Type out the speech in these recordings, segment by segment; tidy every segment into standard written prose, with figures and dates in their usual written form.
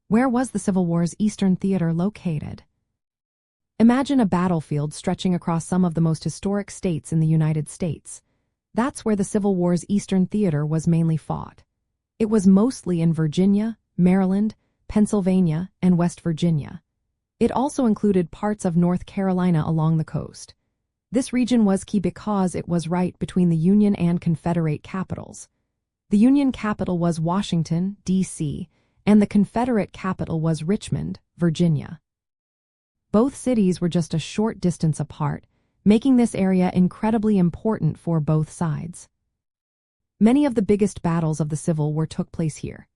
Where was the Civil War's Eastern Theater located? Imagine a battlefield stretching across some of the most historic states in the United States. That's where the Civil War's Eastern Theater was mainly fought. It was mostly in Virginia, Maryland, Pennsylvania, and West Virginia. It also included parts of North Carolina along the coast. This region was key because it was right between the Union and Confederate capitals. The Union capital was Washington, D.C., and the Confederate capital was Richmond, Virginia. Both cities were just a short distance apart, making this area incredibly important for both sides. Many of the biggest battles of the Civil War took place here.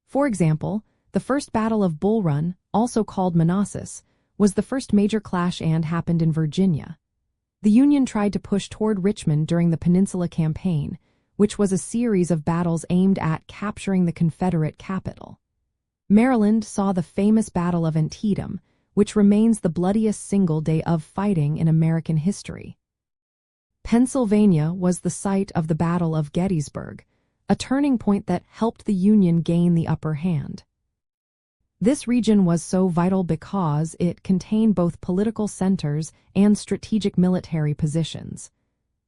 For example, the First Battle of Bull Run, also called Manassas, was the first major clash and happened in Virginia. The Union tried to push toward Richmond during the Peninsula Campaign, which was a series of battles aimed at capturing the Confederate capital. Maryland saw the famous Battle of Antietam, which remains the bloodiest single day of fighting in American history. Pennsylvania was the site of the Battle of Gettysburg, a turning point that helped the Union gain the upper hand. This region was so vital because it contained both political centers and strategic military positions.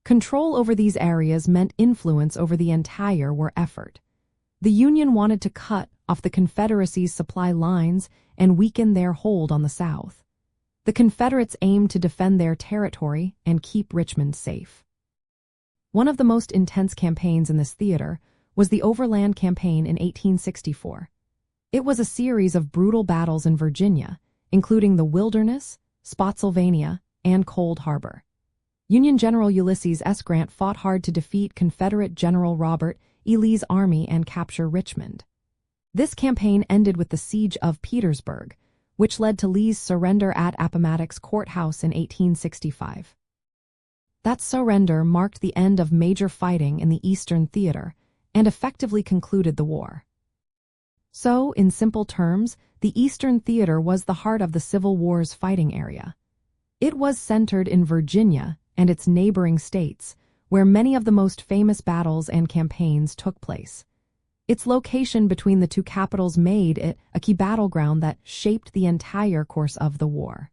Control over these areas meant influence over the entire war effort. The Union wanted to cut off the Confederacy's supply lines and weaken their hold on the South. The Confederates aimed to defend their territory and keep Richmond safe. One of the most intense campaigns in this theater was the Overland Campaign in 1864. It was a series of brutal battles in Virginia, including the Wilderness, Spotsylvania, and Cold Harbor. Union General Ulysses S. Grant fought hard to defeat Confederate General Robert E. Lee's army and capture Richmond. This campaign ended with the Siege of Petersburg, which led to Lee's surrender at Appomattox Courthouse in 1865. That surrender marked the end of major fighting in the Eastern Theater and effectively concluded the war. So, in simple terms, the Eastern Theater was the heart of the Civil War's fighting area. It was centered in Virginia and its neighboring states, where many of the most famous battles and campaigns took place. Its location between the two capitals made it a key battleground that shaped the entire course of the war.